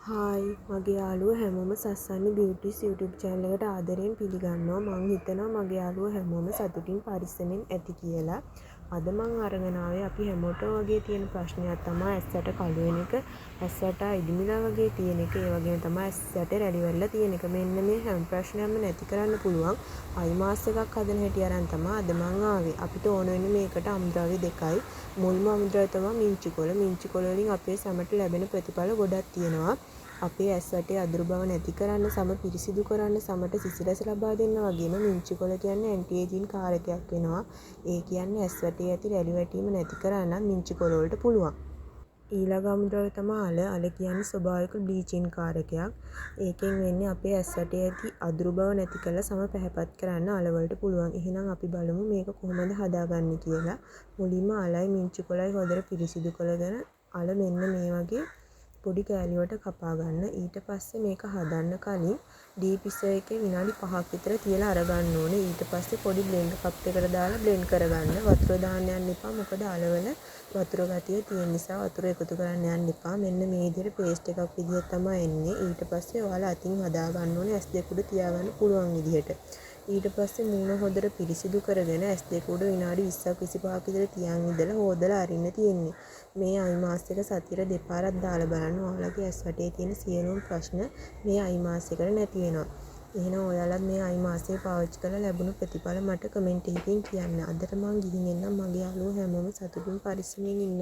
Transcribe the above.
Hi මගේ යාළුවෝ හැමෝම සස්සන්න බියුටිස් YouTube channel එකට ආදරයෙන් පිළිගන්නවා. මං හිතනවා මගේ යාළුවෝ හැමෝම සතුටින් පරිස්සමෙන් ඇති කියලා. අද මං අරගෙන ආවේ අපි හැමෝටම වගේ තියෙන ප්‍රශ්නයක් තමයි ඇස්සට කළු වෙන එක, ඇස්සට ඉදිමිලා වගේ තියෙන එක, ඒ වගේම තමයි ඇස්සට රැලි වැල්ලා තියෙන එක. මෙන්න මේ හැම ප්‍රශ්නයක්ම නැති කරන්න පුළුවන් අයි මාස්ක් එකක් හදන හැටි අරන් තමයි අද මං ආවේ. අපිට ඕන වෙන්නේ මේකට අමුද්‍රව්‍ය දෙකයි. මුල්ම අමුද්‍රව්‍ය තමයි මිංචි කොළ. මිංචි කොළ වලින් අපේ සැමට ලැබෙන ප්‍රතිඵල ගොඩක් තියෙනවා. අපේ ඇස් වටේ අදුරු බව නැති කරන්න, සම පිරිසිදු කරන්න, සමට සිසිලස ලබා දෙන්න වගේම මිංචි කොළ කියන්නේ ඇන්ටි ඒජින් කාරකයක් වෙනවා. ඒ කියන්නේ ඇස් වටේ ඇති රැලි වැටීම නැති කරන්න මිංචි කොළ වලට පුළුවන්. ඊළඟ අමුද්‍රව්‍ය තමයි අල. අල කියන්නේ ස්වභාවික බ්ලීචින් කාරකයක්. ඒකෙන් වෙන්නේ අපේ ඇස් වටේ ඇති අදුරු බව නැති කරලා සම පැහැපත් කරන්න අල වලට පුළුවන්. එහෙනම් අපි බලමු මේක කොහොමද හදාගන්නේ කියලා. මුලින්ම අලයි මිංචි කොළයි හොඳට පිරිසිදු කරගෙන අල මෙන්න මේ වගේ පොඩි කෑලි වලට කපා ගන්න. ඊට පස්සේ මේක හදන්න කලින් ඩීපිසර් එකේ විනාඩි 5ක් විතර තියලා අරගන්න ඕනේ. ඊට පස්සේ පොඩි බ්ලෙන්ඩර් කප් එකකට දාලා බ්ලෙන්ඩ් කරගන්න. වතුර දාන්න යන්න එපා. මොකද අලවල වතුර ගතිය තියෙන නිසා වතුර එකතු කරන්න යන්න එපා. මෙන්න මේ විදිහට පේස්ට් එකක් විදිහට තමයි එන්නේ. ඊට පස්සේ ඔයාලා අතින් හදා ගන්න ඕනේ ඇස් දෙක උඩ තියාගන්න පුළුවන් විදිහට. ඊට පස්සේ මූණ හොඳට පිරිසිදු කරගෙන ඇස් දෙක උඩ විනාඩි 20ක් 25ක් විතර තියන් ඉඳලා හොදලා අරින්න තියෙන්නේ. මේ අයි මාස්ක් එක සතියට දෙපාරක් දාලා බලන්න. ඔයාලගේ ඇස් වටේ තියෙන සියලුම ප්‍රශ්න මේ අයි මාස්ක් එකට නැති වෙනවා. එහෙනම් ඔයාලත් මේ අයි මාස්ක් එක පාවිච්චි කරලා ලැබුණු ප්‍රතිඵල මට කමෙන්ට් එකකින් කියන්න. අදට මං ගිහින් එන්නම්. මගේ යාළුවෝ හැමෝම සතුටින් පරිස්සමෙන් ඉන්න.